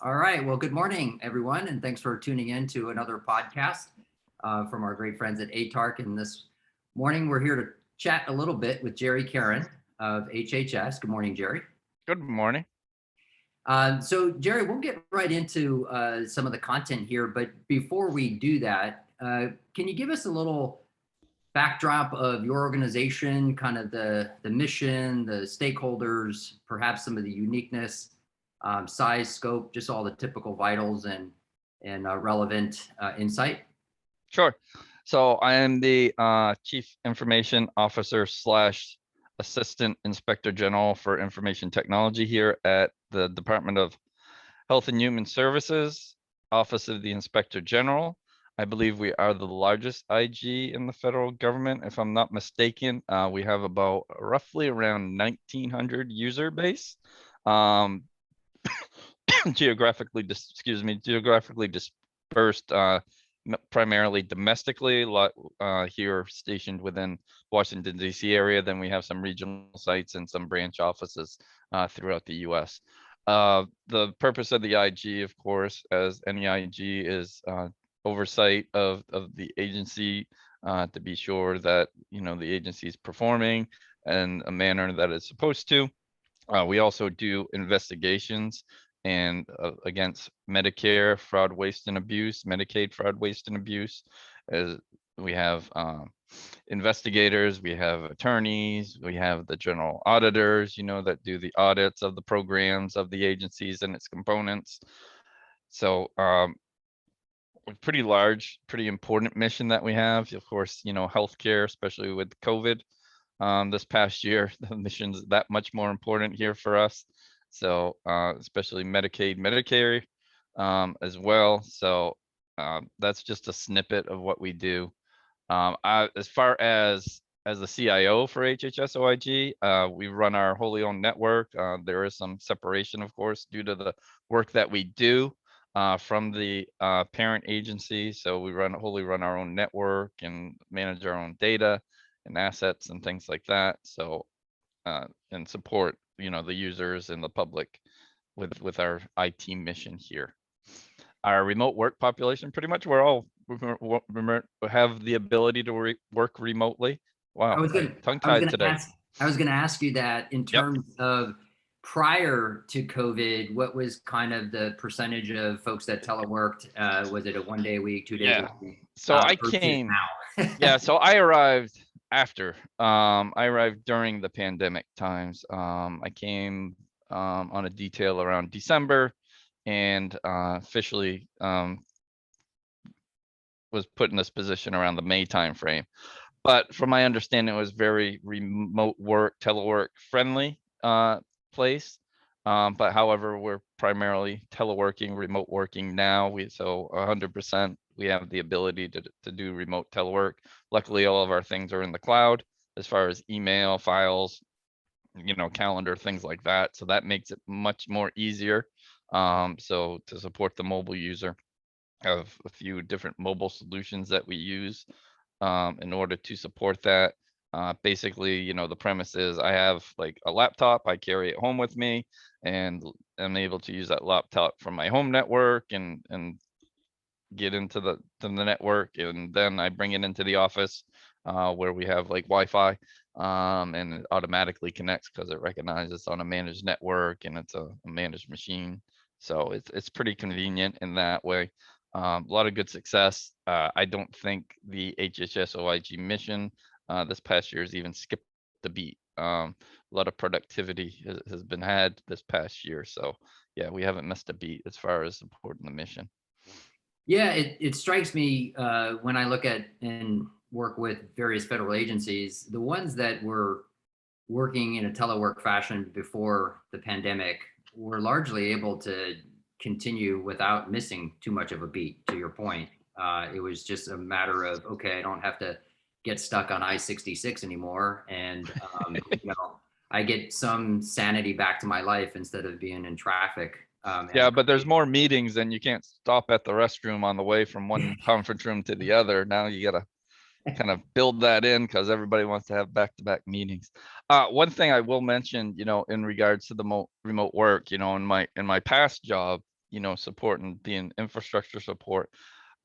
All right. Well, good morning, everyone, and thanks for tuning in to another podcast from our great friends at ATARC. And this morning, we're here to chat a little bit with Gerry Caron of HHS. Good morning, Gerry. Good morning. So, Gerry, we'll get right into some of the content here. But before we do that, can you give us a little backdrop of your organization, kind of the mission, the stakeholders, perhaps some of the uniqueness, size, scope, just all the typical vitals and relevant insight? Sure. So I am the Chief Information Officer / Assistant Inspector General for Information Technology here at the Department of Health and Human Services, Office of the Inspector General. I believe we are the largest IG in the federal government, if I'm not mistaken. We have about roughly around 1,900 user base. Geographically dispersed, primarily domestically, here stationed within Washington, D.C. area. Then we have some regional sites and some branch offices throughout the U.S. The purpose of the IG, of course, as any IG, is oversight of the agency to be sure that the agency is performing in a manner that it's supposed to. We also do investigations and against Medicare fraud, waste, and abuse, Medicaid fraud, waste, and abuse. As we have investigators, we have attorneys, we have the general auditors, that do the audits of the programs of the agencies and its components. So pretty large, pretty important mission that we have. Of course, healthcare, especially with COVID this past year, the mission's that much more important here for us. So especially Medicaid, Medicare as well. So that's just a snippet of what we do. As far as the CIO for HHS OIG, we run our wholly owned network. There is some separation, of course, due to the work that we do from the parent agency. So we wholly run our own network and manage our own data and assets and things like that. So and support the users and the public with our IT mission here. Our remote work population, pretty much we're all have the ability to work remotely. Wow, tongue-tied today. I was going to ask you that in Yep. terms of prior to COVID, what was kind of the percentage of folks that teleworked? Was it a 1 day a week, 2 days a week? So I came now. So I arrived after. I arrived during the pandemic times. I came on a detail around December, and officially was put in this position around the May timeframe. But from my understanding, it was very remote work, telework friendly place. But however, we're primarily teleworking, remote working now. So 100%, we have the ability to do remote telework. Luckily, all of our things are in the cloud as far as email, files, calendar, things like that. So that makes it much more easier. So to support the mobile user, I have a few different mobile solutions that we use in order to support that. Basically, the premise is I have like a laptop I carry at home with me, and I'm able to use that laptop from my home network and get into the network, and then I bring it into the office where we have like Wi-Fi, and it automatically connects because it recognizes it's on a managed network and it's a managed machine. So it's pretty convenient in that way. A lot of good success. I don't think the HHS OIG mission this past year has even skipped the beat. A lot of productivity has been had this past year. So yeah, we haven't missed a beat as far as supporting the mission. Yeah, it strikes me when I look at and work with various federal agencies, the ones that were working in a telework fashion before the pandemic were largely able to continue without missing too much of a beat, to your point. It was just a matter of, okay, I don't have to get stuck on I-66 anymore. And, I get some sanity back to my life instead of being in traffic. Yeah, but there's more meetings and you can't stop at the restroom on the way from one conference room to the other. Now you got to kind of build that in because everybody wants to have back-to-back meetings. One thing I will mention, in regards to the remote work, in my past job, support and being infrastructure support.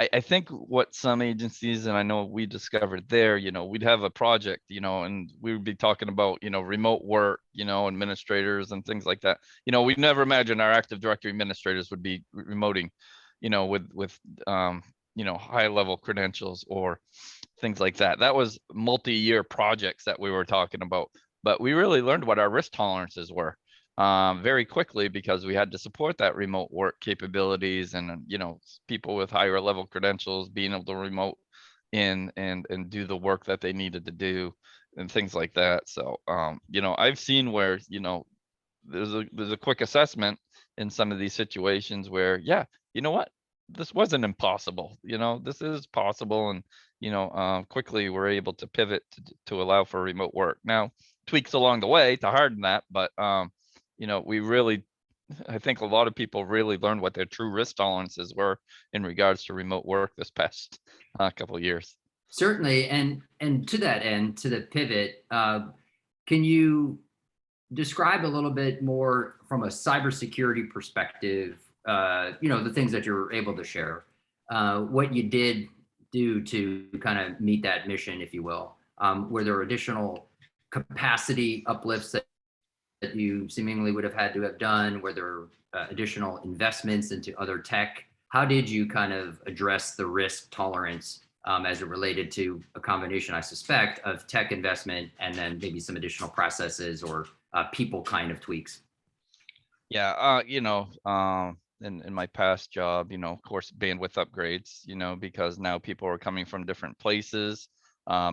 I think what some agencies, and I know we discovered there, we'd have a project, and we would be talking about, remote work, administrators and things like that. We'd never imagined our Active Directory administrators would be remoting, with high level credentials or things like that. That was multi-year projects that we were talking about, but we really learned what our risk tolerances were very quickly, because we had to support that remote work capabilities, and people with higher level credentials being able to remote in and do the work that they needed to do and things like that. So I've seen where there's a quick assessment in some of these situations where, yeah, you know what, this wasn't impossible, this is possible, and quickly we're able to pivot to allow for remote work. Now, tweaks along the way to harden that, but we really, I think a lot of people really learned what their true risk tolerances were in regards to remote work this past couple of years. Certainly, and to that end, to the pivot, can you describe a little bit more from a cybersecurity perspective? The things that you're able to share, what you did do to kind of meet that mission, if you will. Were there additional capacity uplifts that you seemingly would have had to have done? Were there additional investments into other tech? How did you kind of address the risk tolerance as it related to a combination, I suspect, of tech investment and then maybe some additional processes or people kind of tweaks? Yeah, in my past job, of course, bandwidth upgrades, because now people are coming from different places,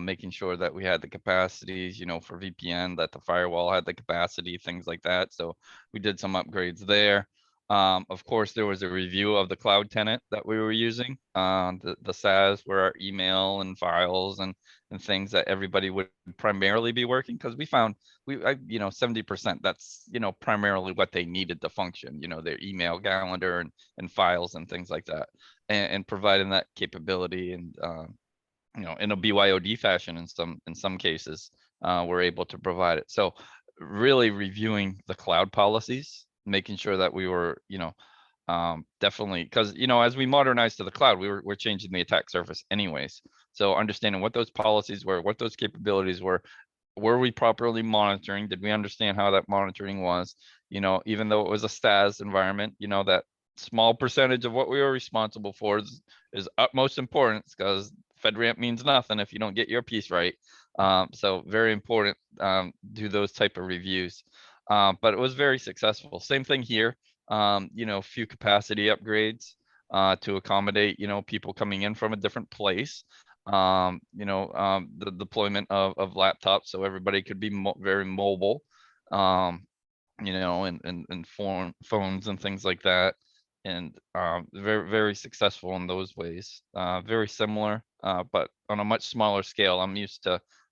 making sure that we had the capacities, for VPN, that the firewall had the capacity, things like that. So we did some upgrades there. Of course, there was a review of the cloud tenant that we were using, the SaaS, where our email and files and things that everybody would primarily be working, because we found 70%, that's primarily what they needed to function, their email calendar and files and things like that, and providing that capability and in a BYOD fashion in some cases, we're able to provide it. So really reviewing the cloud policies, making sure that we were definitely, because as we modernize to the cloud, we're changing the attack surface anyways. So understanding what those policies were, what those capabilities were we properly monitoring? Did we understand how that monitoring was? Even though it was a SaaS environment, that small percentage of what we were responsible for is utmost importance, because FedRAMP means nothing if you don't get your piece right. So very important, do those type of reviews. But it was very successful. Same thing here, few capacity upgrades to accommodate, people coming in from a different place. The deployment of laptops so everybody could be very mobile, and phones and things like that. And very, very successful in those ways. Very similar, but on a much smaller scale.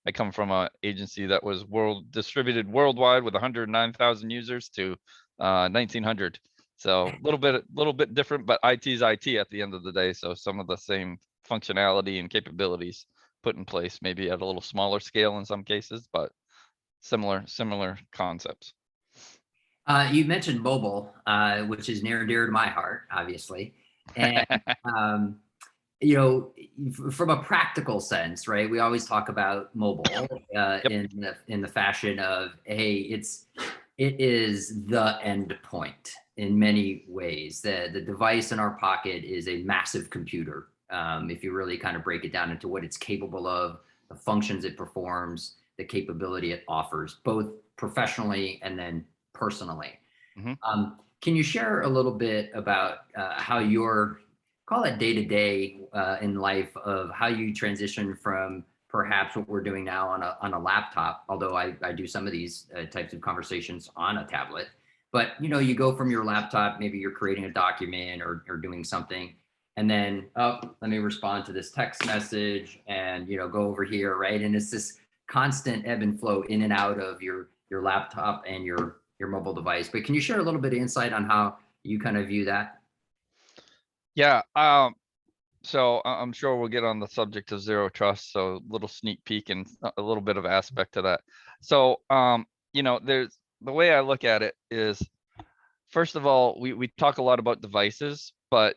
I come from an agency that was distributed worldwide with 109,000 users to 1,900. So a little bit different, but IT is IT at the end of the day. So some of the same functionality and capabilities put in place, maybe at a little smaller scale in some cases, but similar concepts. You mentioned mobile, which is near and dear to my heart, obviously. And, from a practical sense, right? We always talk about mobile Yep. in the fashion of, hey, it is the end point in many ways. The device in our pocket is a massive computer. If you really kind of break it down into what it's capable of, the functions it performs, the capability it offers, both professionally and then personally. Mm-hmm. Can you share a little bit about how your, call it day-to-day in life, of how you transition from perhaps what we're doing now on a laptop, although I do some of these types of conversations on a tablet, but you go from your laptop, maybe you're creating a document or doing something, and then, oh, let me respond to this text message and go over here, right? And it's this constant ebb and flow in and out of your laptop and your mobile device. But can you share a little bit of insight on how you kind of view that? Yeah. So I'm sure we'll get on the subject of zero trust. So a little sneak peek and a little bit of aspect to that. So, there's the way I look at it is, first of all, we talk a lot about devices, but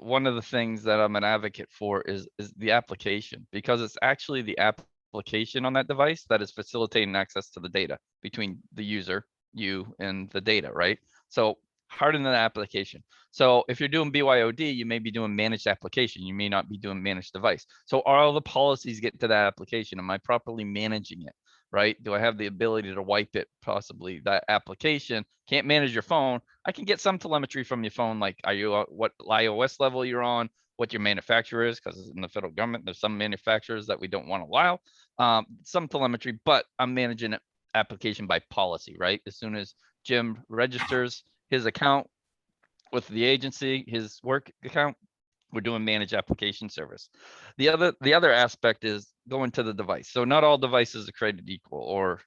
one of the things that I'm an advocate for is the application, because it's actually the application on that device that is facilitating access to the data between the user, you, and the data, right? So harden the application. So if you're doing BYOD, you may be doing managed application. You may not be doing managed device. So are all the policies get to that application? Am I properly managing it? Right? Do I have the ability to wipe it? Possibly. That application can't manage your phone. I can get some telemetry from your phone, like are you what iOS level you're on, what your manufacturer is, because in the federal government, there's some manufacturers that we don't want to allow some telemetry, but I'm managing it application by policy, right? As soon as Jim registers his account with the agency, his work account, we're doing managed application service. The other aspect is going to the device. So not all devices are created equal, or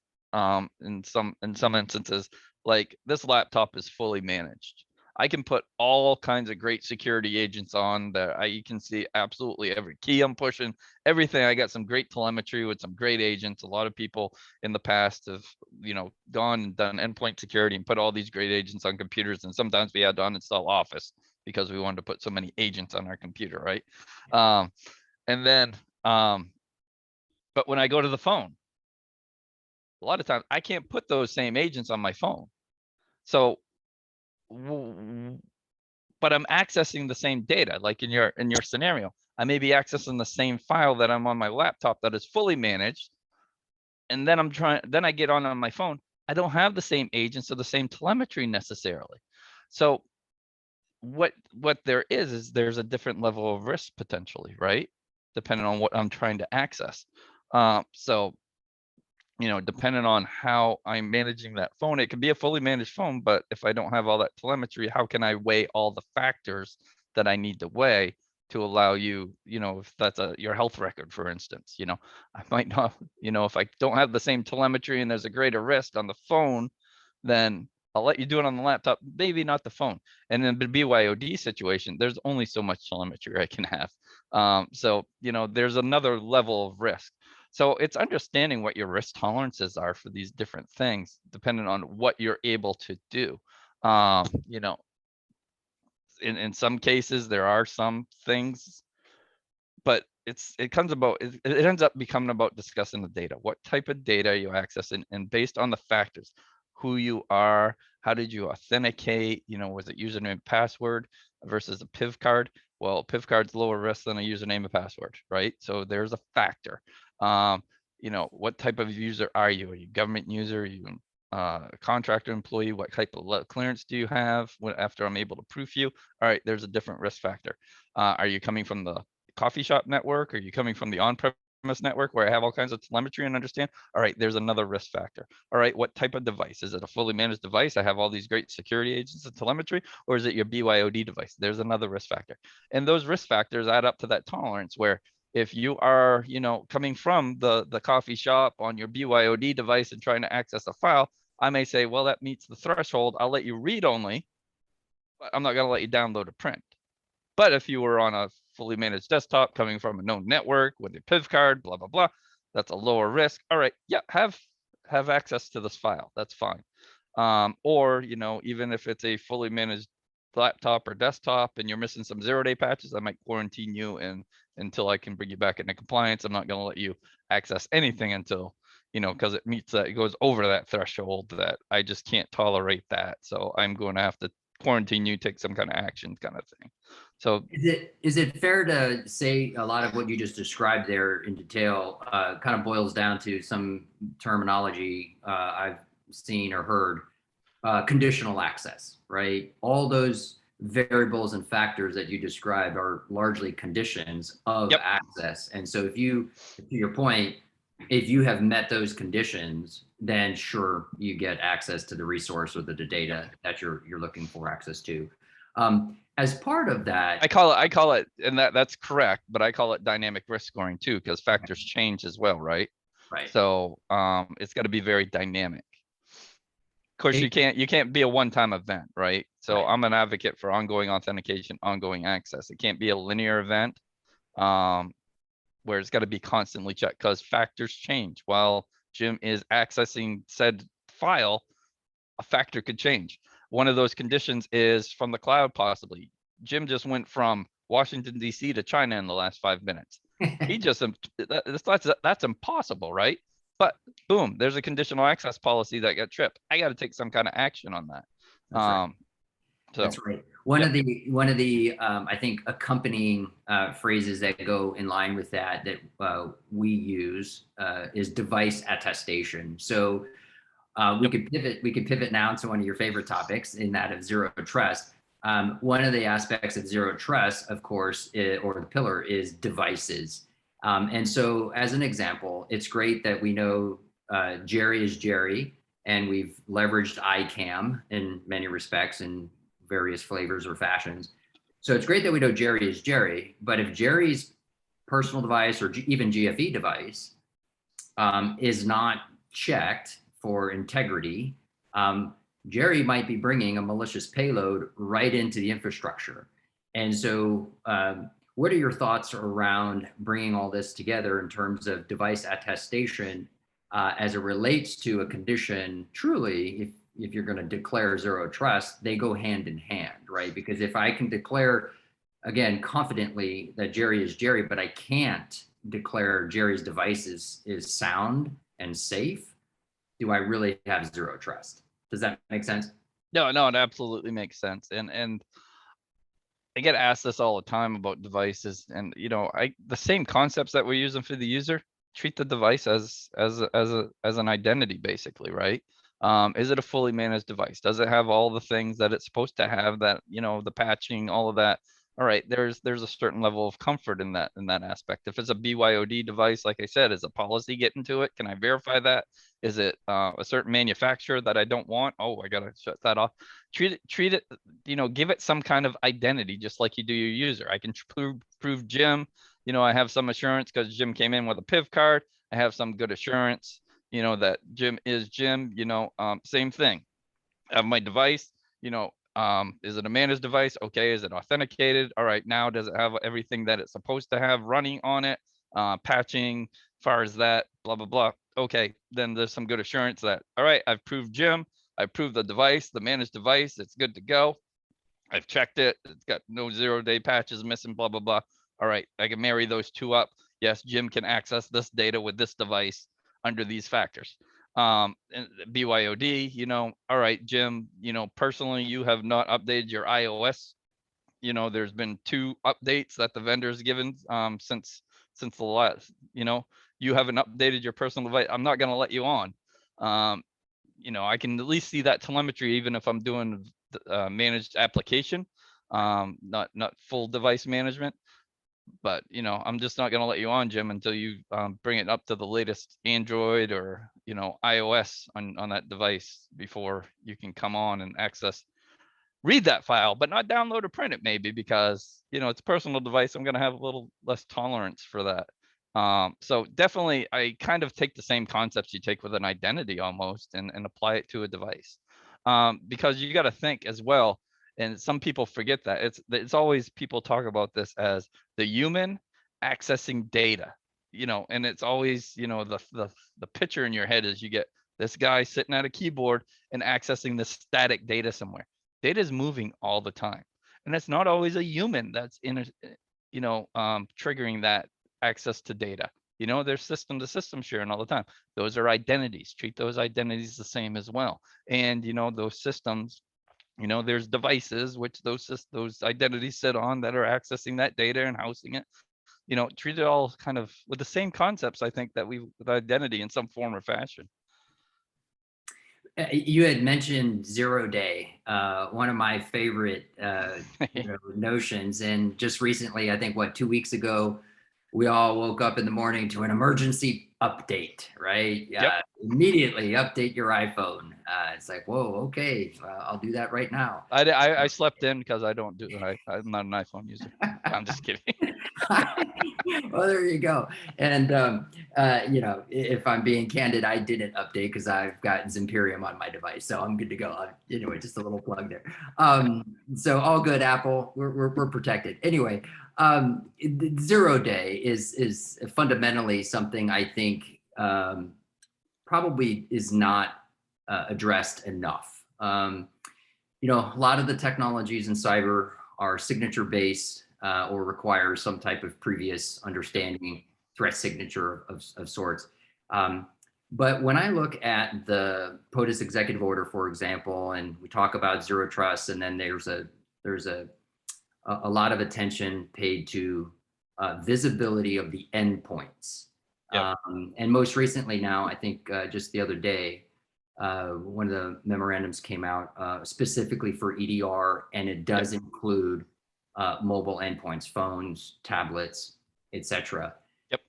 in some instances, like this laptop is fully managed. I can put all kinds of great security agents on that. You can see absolutely every key I'm pushing, everything. I got some great telemetry with some great agents. A lot of people in the past have, gone and done endpoint security and put all these great agents on computers. And sometimes we had to uninstall Office because we wanted to put so many agents on our computer, right? And then, but when I go to the phone, a lot of times I can't put those same agents on my phone. So, but I'm accessing the same data, like in your scenario. I may be accessing the same file that I'm on my laptop that is fully managed. And then then I get on my phone. I don't have the same agents or the same telemetry necessarily. So what there is there's a different level of risk potentially, right? Depending on what I'm trying to access. So, depending on how I'm managing that phone, it can be a fully managed phone, but if I don't have all that telemetry, how can I weigh all the factors that I need to weigh to allow you, if that's your health record, for instance, I might not, if I don't have the same telemetry and there's a greater risk on the phone, then I'll let you do it on the laptop, maybe not the phone. And in the BYOD situation, there's only so much telemetry I can have. So, there's another level of risk. So it's understanding what your risk tolerances are for these different things, depending on what you're able to do. In some cases, there are some things, but it ends up becoming about discussing the data. What type of data are you accessing, and based on the factors, who you are, how did you authenticate, was it username and password versus a PIV card? Well, PIV card's lower risk than a username and password, right? So there's a factor. What type of user are you? Are you a government user? Are you a contractor employee? What type of clearance do you have? After I'm able to proof you, all right, there's a different risk factor. Are you coming from the coffee shop network? Are you coming from the on-premise network where I have all kinds of telemetry and understand? All right, there's another risk factor. All right, what type of device? Is it a fully managed device? I have all these great security agents and telemetry, or is it your BYOD device? There's another risk factor. And those risk factors add up to that tolerance where if you are, coming from the coffee shop on your BYOD device and trying to access a file, I may say, well, that meets the threshold. I'll let you read only, but I'm not going to let you download or print. But if you were on a fully managed desktop coming from a known network with a PIV card, blah, blah, blah, that's a lower risk. All right, yeah, have access to this file. That's fine. Or, even if it's a fully managed laptop or desktop and you're missing some 0-day patches, I might quarantine you until I can bring you back into compliance. I'm not going to let you access anything until, because it meets that, it goes over that threshold that I just can't tolerate that. So I'm going to have to quarantine you, take some kind of action kind of thing. So is it fair to say a lot of what you just described there in detail kind of boils down to some terminology I've seen or heard, conditional access, right? All those variables and factors that you described are largely conditions of access. And so to your point, if you have met those conditions, then sure, you get access to the resource or the data that you're looking for access to. As part of that, I call it, and that's correct, but I call it dynamic risk scoring too, because factors change as well, right? Right. So it's got to be very dynamic. Of course, you can't be a one-time event, right? So right. I'm an advocate for ongoing authentication, ongoing access. It can't be a linear event where it's got to be constantly checked, because factors change. While Jim is accessing said file, a factor could change. one of those conditions is from the cloud, possibly. Jim just went from Washington, D.C. to China in the last 5 minutes. He just, that's impossible, right? But boom, there's a conditional access policy that got tripped. I got to take some kind of action on that. That's right. So that's right. One of the I think accompanying phrases that go in line with that we use is device attestation. So we could pivot now to one of your favorite topics, in that of zero trust. One of the aspects of zero trust, of course, or the pillar, is devices. And so as an example, it's great that we know Gerry is Gerry, and we've leveraged ICAM in many respects in various flavors or fashions. So it's great that we know Gerry is Gerry, but if Gerry's personal device or even GFE device is not checked for integrity, Gerry might be bringing a malicious payload right into the infrastructure. And so what are your thoughts around bringing all this together in terms of device attestation as it relates to a condition? Truly, if you're going to declare zero trust, they go hand in hand, right? Because if I can declare, again, confidently that Gerry is Gerry, but I can't declare Gerry's device is sound and safe, do I really have zero trust? Does that make sense? no, it absolutely makes sense. And I get asked this all the time about devices, and the same concepts that we're using for the user, treat the device as an identity, basically, right? Is it a fully managed device? Does it have all the things that it's supposed to have, that, the patching, all of that? All right, there's a certain level of comfort in that aspect. If it's a BYOD device, like I said, is a policy getting to it? Can I verify that? Is it a certain manufacturer that I don't want? Oh, I gotta shut that off. Treat it, give it some kind of identity, just like you do your user. I can prove Jim, I have some assurance because Jim came in with a PIV card. I have some good assurance, that Jim is Jim. Same thing. I have my device, is it a managed device? Okay. Is it authenticated? All right. Now, does it have everything that it's supposed to have running on it? Patching, as far as that, blah, blah, blah. Okay. Then there's some good assurance that, all right, I've proved Jim. I proved the device, the managed device. It's good to go. I've checked it. It's got no 0-day patches missing, blah, blah, blah. All right. I can marry those two up. Yes, Jim can access this data with this device under these factors. And BYOD, all right, Jim, personally, you have not updated your iOS. There's been 2 updates that the vendor's given since the last, you haven't updated your personal device. I'm not going to let you on. I can at least see that telemetry, even if I'm doing managed application, not full device management. But I'm just not going to let you on, Jim, until you bring it up to the latest Android or iOS on that device before you can come on and read that file, but not download or print it, maybe, because it's a personal device. I'm going to have a little less tolerance for that. So definitely, I kind of take the same concepts you take with an identity almost and apply it to a device, because you got to think as well. And some people forget that it's always, people talk about this as the human accessing data, and it's always, the picture in your head is you get this guy sitting at a keyboard and accessing this static data somewhere. Data is moving all the time, and it's not always a human that's triggering that access to data. There's system to system sharing all the time. Those are identities. Treat those identities the same as well. And those systems, there's devices which those identities sit on that are accessing that data and housing it. Treat it all kind of with the same concepts, I think, that with identity in some form or fashion. You had mentioned 0-day, one of my favorite notions. And just recently, I think 2 weeks ago, we all woke up in the morning to an emergency update, right? Yep. Immediately update your iPhone. It's like, whoa, okay, I'll do that right now. I slept in because I don't do it. I'm not an iPhone user. I'm just kidding. Well, there you go. And if I'm being candid, I didn't update because I've got Zimperium on my device, so I'm good to go. Anyway, just a little plug there. So all good, Apple. We're protected. Anyway, 0-day is fundamentally something I think probably is not addressed enough. A lot of the technologies in cyber are signature based or require some type of previous understanding, threat signature of sorts. Um, but when I look at the POTUS executive order, for example, and we talk about zero trust, and then there's a lot of attention paid to visibility of the endpoints. Yep. And most recently now, I think just the other day, one of the memorandums came out specifically for EDR, and it does include mobile endpoints, phones, tablets, etc. Yep.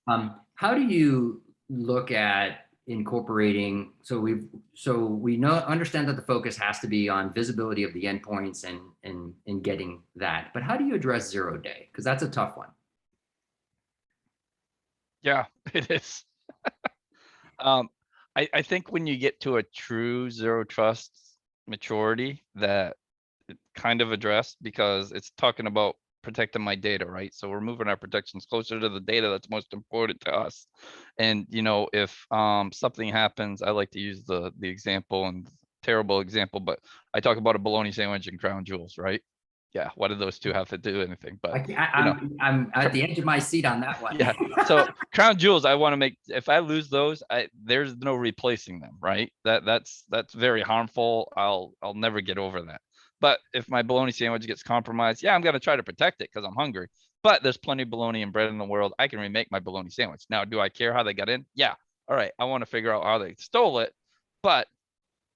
How do you look at incorporating? So we understand that the focus has to be on visibility of the endpoints and getting that. But how do you address 0 day? Because that's a tough one. Yeah, it is. I think when you get to a true zero trust maturity, that it kind of addressed, because it's talking about protecting my data, right? So we're moving our protections closer to the data that's most important to us. And if something happens, I like to use the example, and terrible example, but I talk about a bologna sandwich and crown jewels, right? Yeah, what do those two have to do anything? But I'm at the edge of my seat on that one. yeah. So crown jewels, I want to make, if I lose those, there's no replacing them, right? That's very harmful. I'll never get over that. But if my bologna sandwich gets compromised, yeah, I'm gonna try to protect it because I'm hungry. But there's plenty of bologna and bread in the world. I can remake my bologna sandwich. Now, do I care how they got in? Yeah. All right. I want to figure out how they stole it, but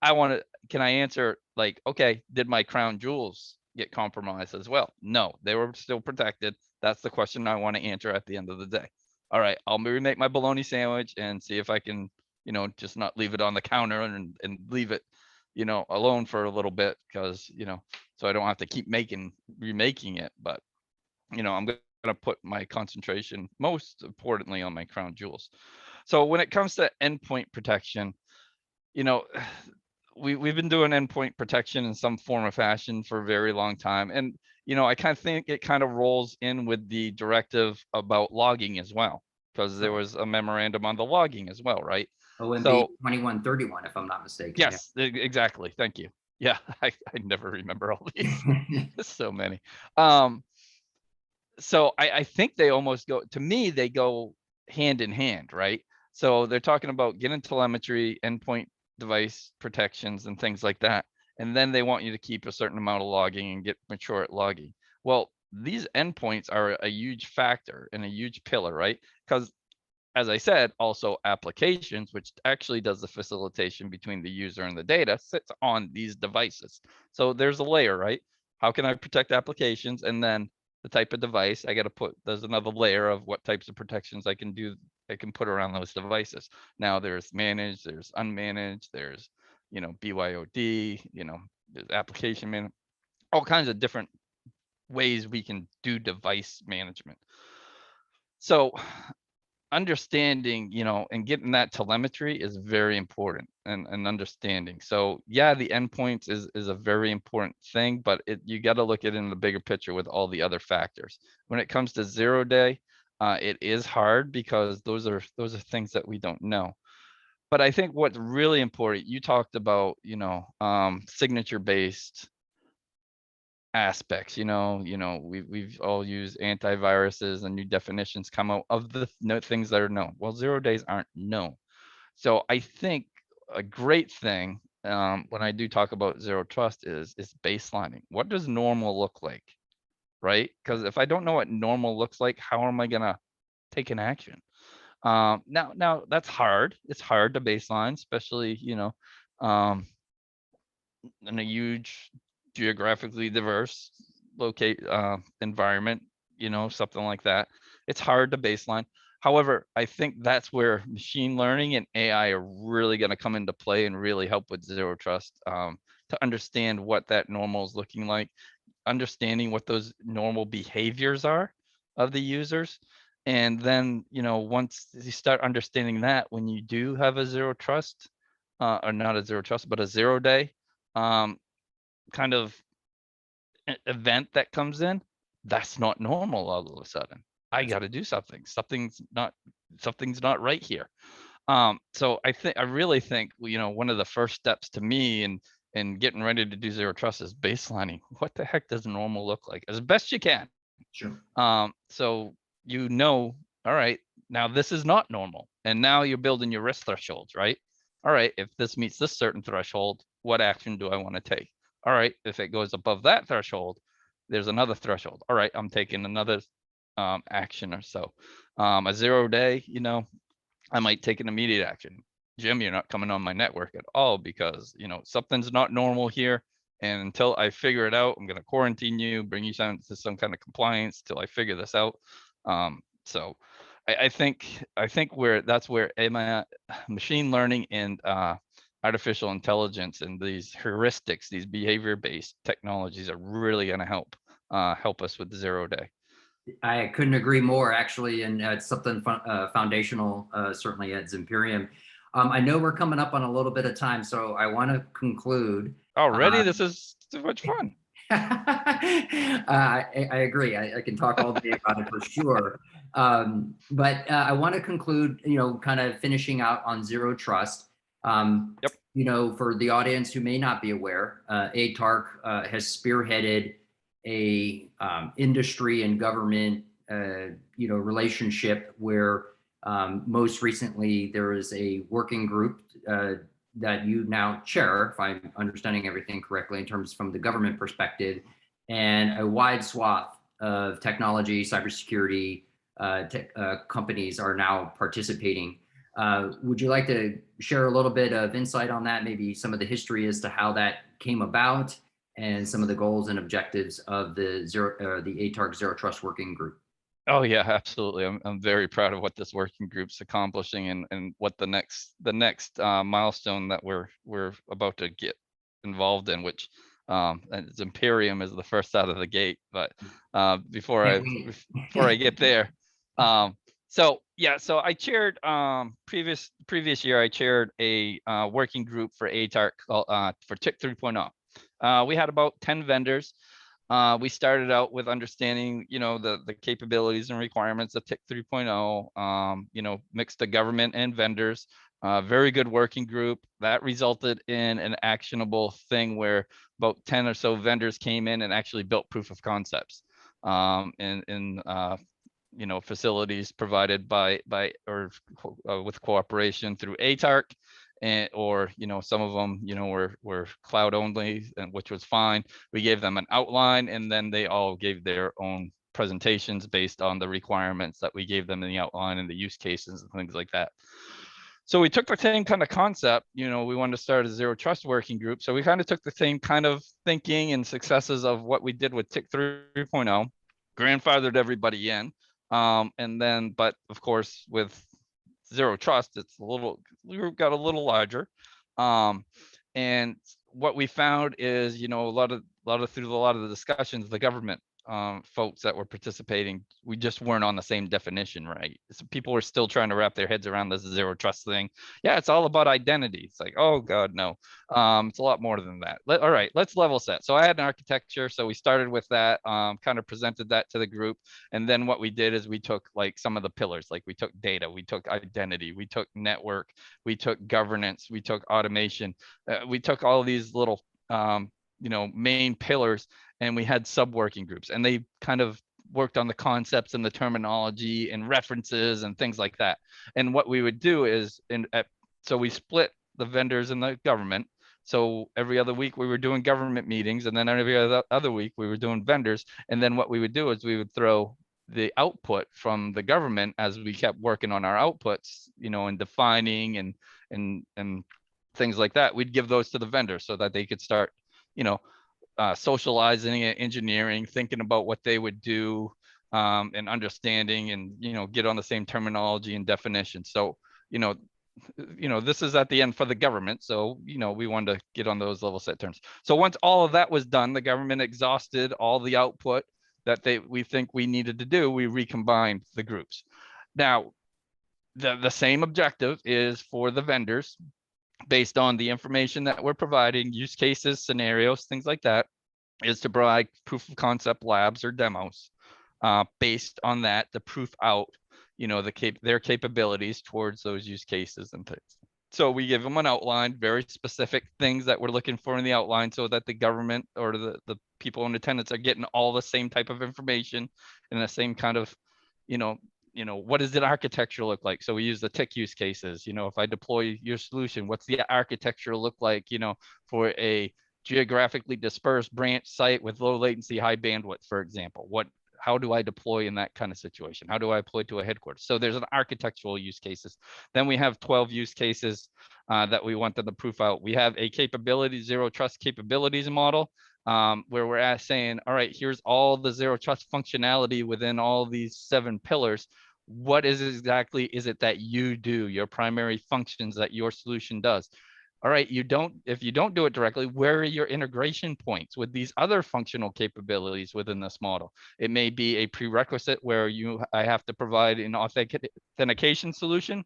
can I answer, like, okay, did my crown jewels get compromised as well? No, they were still protected. That's the question I want to answer at the end of the day. All right, I'll remake my bologna sandwich and see if I can, just not leave it on the counter and leave it, alone for a little bit, because, so I don't have to keep remaking it. But, I'm going to put my concentration most importantly on my crown jewels. So when it comes to endpoint protection, we've been doing endpoint protection in some form or fashion for a very long time. And, I kind of think it kind of rolls in with the directive about logging as well, because there was a memorandum on the logging as well, right? OMB So 2131, if I'm not mistaken. yes, exactly. Thank you. Yeah, I never remember all these. There's so many. So I think they almost they go hand in hand, right? So they're talking about getting telemetry, endpoint device protections, and things like that. And then they want you to keep a certain amount of logging and get mature at logging. Well, these endpoints are a huge factor and a huge pillar, right? Because, as I said, also applications, which actually does the facilitation between the user and the data, sits on these devices. So there's a layer, right? How can I protect applications? And then the type of device I got to there's another layer of what types of protections I can put around those devices. Now there's managed, there's unmanaged, there's, BYOD, there's application management, all kinds of different ways we can do device management. So understanding, and getting that telemetry is very important, and understanding. So yeah, the endpoints is a very important thing, but you got to look at it in the bigger picture with all the other factors. When it comes to 0 day, it is hard because those are things that we don't know. But I think what's really important, you talked about, signature based aspects. We've all used antiviruses, and new definitions come out of the things that are known. Well, 0 days aren't known. So I think a great thing, when I do talk about zero trust, is baselining. What does normal look like, right? Because if I don't know what normal looks like, how am I gonna take an action? Now that's hard. It's hard to baseline, especially um, in a huge geographically diverse environment, something like that. It's hard to baseline. However, I think that's where machine learning and AI are really going to come into play and really help with zero trust, to understand what that normal is looking like, understanding what those normal behaviors are of the users. And then, once you start understanding that, when you do have a zero trust, or not a zero trust, but a 0 day kind of event that comes in, that's not normal all of a sudden. I got to do something. Something's not right here. So I really think, one of the first steps to me, and and getting ready to do zero trust is baselining. What the heck does normal look like as best you can? Sure. So all right, now this is not normal. And now you're building your risk thresholds, right? All right, if this meets this certain threshold, what action do I want to take? All right, if it goes above that threshold, there's another threshold. All right, I'm taking another action or so. A 0 day, I might take an immediate action. Jim, you're not coming on my network at all because, something's not normal here. And until I figure it out, I'm going to quarantine you, bring you to some kind of compliance till I figure this out. So I think that's where machine learning and artificial intelligence and these heuristics, these behavior-based technologies are really going to help us with 0 day. I couldn't agree more, actually, and it's something foundational, certainly at Zimperium. I know we're coming up on a little bit of time, so I want to conclude. Already, this is too much fun. I agree. I can talk all day about it for sure. But I want to conclude, kind of finishing out on zero trust. Yep. For the audience who may not be aware, ATARC has spearheaded a industry and government, relationship where most recently there is a working group that you now chair, if I'm understanding everything correctly, in terms from the government perspective, and a wide swath of technology, cybersecurity companies are now participating. Would you like to share a little bit of insight on that? Maybe some of the history as to how that came about and some of the goals and objectives of the ATARC Zero Trust Working Group. Oh yeah, absolutely. I'm very proud of what this working group's accomplishing and what the next milestone that we're about to get involved in, which Zimperium is the first out of the gate. But before I get there, so I chaired previous year I chaired a working group for ATARC for TIC 3.0. We had about 10 vendors. We started out with understanding, the capabilities and requirements of TIC 3.0, mixed the government and vendors. Very good working group that resulted in an actionable thing where about 10 or so vendors came in and actually built proof of concepts in facilities provided by or with cooperation through ATARC. Or some of them were cloud only, and which was fine. We gave them an outline, and then they all gave their own presentations based on the requirements that we gave them in the outline and the use cases and things like that. So we took the same kind of concept, we wanted to start a zero trust working group. So we kind of took the same kind of thinking and successes of what we did with TIC 3.0, grandfathered everybody in, and then, but of course with zero trust, we got a little larger. And what we found is, through a lot of the discussions, the government folks that were participating, we just weren't on the same definition, right? So people were still trying to wrap their heads around this zero trust thing. Yeah, it's all about identity. It's like, oh God, no. It's a lot more than that. All right, let's level set. So I had an architecture, so we started with that, kind of presented that to the group. And then what we did is we took like some of the pillars, like we took data, we took identity, we took network, we took governance, we took automation, we took all of these little main pillars, and we had sub-working groups, and they kind of worked on the concepts and the terminology and references and things like that. And what we would do is, so we split the vendors and the government. So every other week we were doing government meetings, and then every other week we were doing vendors. And then what we would do is we would throw the output from the government as we kept working on our outputs, and defining and things like that. We'd give those to the vendors so that they could start, socializing and engineering, thinking about what they would do, and understanding, and get on the same terminology and definition. So this is at the end for the government, so we wanted to get on those level set terms. So once all of that was done, the government exhausted all the output that we think we needed to do, we recombined the groups. Now the same objective is for the vendors, based on the information that we're providing, use cases, scenarios, things like that, is to provide proof of concept labs or demos based on that to proof out, their capabilities towards those use cases and things. So we give them an outline, very specific things that we're looking for in the outline, so that the government or the people in attendance are getting all the same type of information and the same kind of, you know, what does the architecture look like? So we use the tick use cases. If I deploy your solution, what's the architecture look like? For a geographically dispersed branch site with low latency, high bandwidth, for example. How do I deploy in that kind of situation? How do I deploy to a headquarters? So there's an architectural use cases. Then we have 12 use cases that we want them to proof out. We have a capability, zero trust capabilities model, where we're saying, all right, here's all the zero trust functionality within all these 7 pillars. What is it that you do, your primary functions that your solution does? All right, if you don't do it directly, where are your integration points with these other functional capabilities within this model? It may be a prerequisite where I have to provide an authentication solution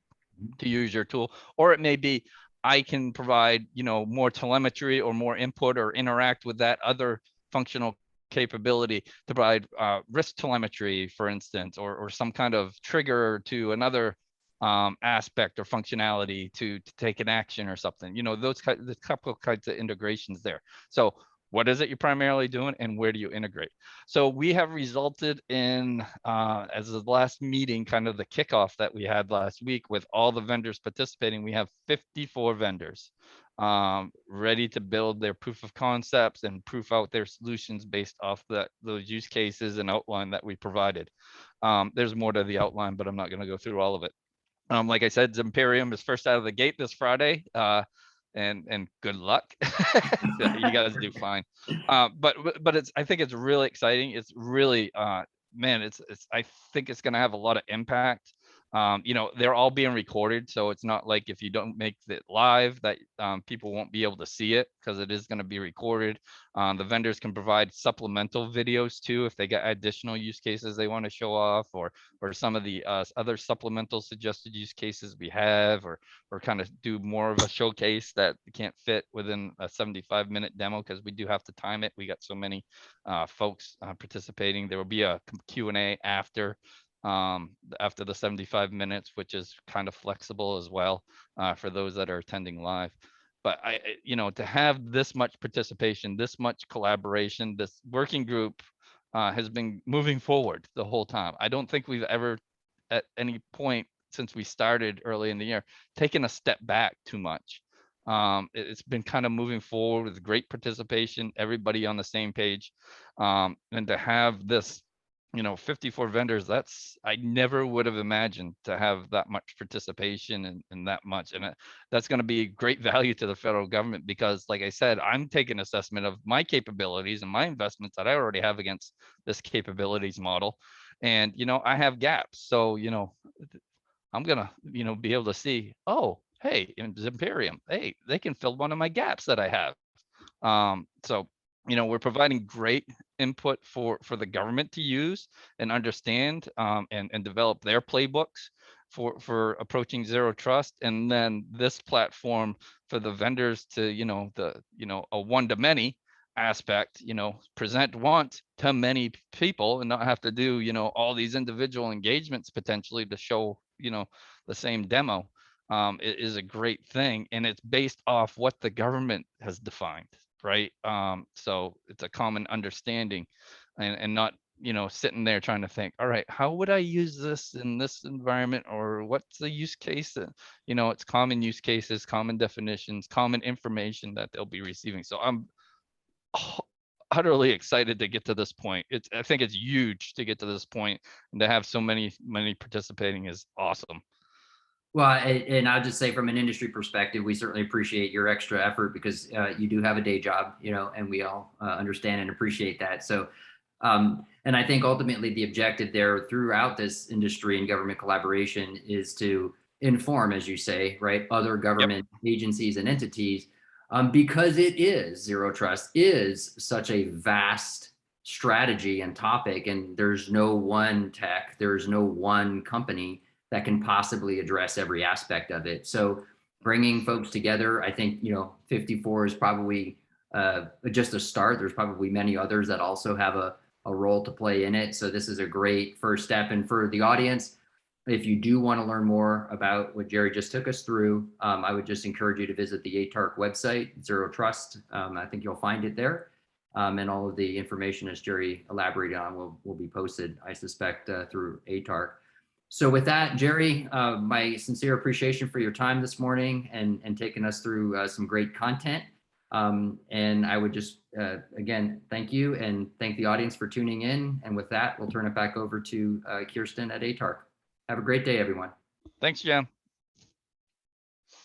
to use your tool, or it may be I can provide, more telemetry or more input or interact with that other functional capability to provide risk telemetry, for instance, or some kind of trigger to another aspect or functionality to take an action or something. Those the couple of kinds of integrations there. So what is it you're primarily doing, and where do you integrate? So we have resulted in, as the last meeting, kind of the kickoff that we had last week with all the vendors participating, we have 54 vendors ready to build their proof of concepts and proof out their solutions based off those use cases and outline that we provided. There's more to the outline, but I'm not going to go through all of it. Like I said, Zimperium is first out of the gate this Friday, and good luck. You guys do fine. But I think it's really exciting. It's really, man, I think it's going to have a lot of impact. They're all being recorded, so it's not like if you don't make it live that people won't be able to see it, because it is going to be recorded. The vendors can provide supplemental videos too if they got additional use cases they want to show off, or some of the other supplemental suggested use cases we have, or kind of do more of a showcase that can't fit within a 75-minute demo, because we do have to time it. We got so many folks participating. There will be a Q&A after the 75 minutes, which is kind of flexible as well for those that are attending live. But to have this much participation, this much collaboration, this working group has been moving forward the whole time. I don't think we've ever, at any point since we started early in the year, taken a step back too much. It's been kind of moving forward with great participation, everybody on the same page, and to have this 54 vendors, I never would have imagined to have that much participation and that much. And that's going to be great value to the federal government, because like I said, I'm taking assessment of my capabilities and my investments that I already have against this capabilities model. And, I have gaps. So, I'm going to, be able to see, oh, hey, in Zimperium, hey, they can fill one of my gaps that I have. So, we're providing great input for the government to use and understand and develop their playbooks for approaching zero trust. And then this platform for the vendors to, a one-to-many aspect, present once to many people and not have to do, all these individual engagements potentially to show, the same demo. It is a great thing, and it's based off what the government has defined, right? So it's a common understanding, and not sitting there trying to think, all right, how would I use this in this environment, or what's the use case that, it's common use cases, common definitions, common information that they'll be receiving. So I'm utterly excited to get to this point. I think it's huge to get to this point, and to have so many participating is awesome. Well, and I'll just say, from an industry perspective, we certainly appreciate your extra effort, because you do have a day job, and we all understand and appreciate that. So, and I think ultimately the objective there throughout this industry and government collaboration is to inform, as you say, right, other government agencies and entities, because zero trust is such a vast strategy and topic, and there's no one tech, there's no one company that can possibly address every aspect of it. So bringing folks together, I think, 54 is probably just a start. There's probably many others that also have a role to play in it. So this is a great first step. And for the audience, If you do want to learn more about what Gerry just took us through, I would just encourage you to visit the ATARC website, Zero Trust. I think you'll find it there. And all of the information, as Gerry elaborated on, will be posted, I suspect, through ATARC. So with that, Gerry, my sincere appreciation for your time this morning and taking us through some great content. And I would just, again, thank you and thank the audience for tuning in. And with that, we'll turn it back over to Kirsten at ATARC. Have a great day, everyone. Thanks, Jan.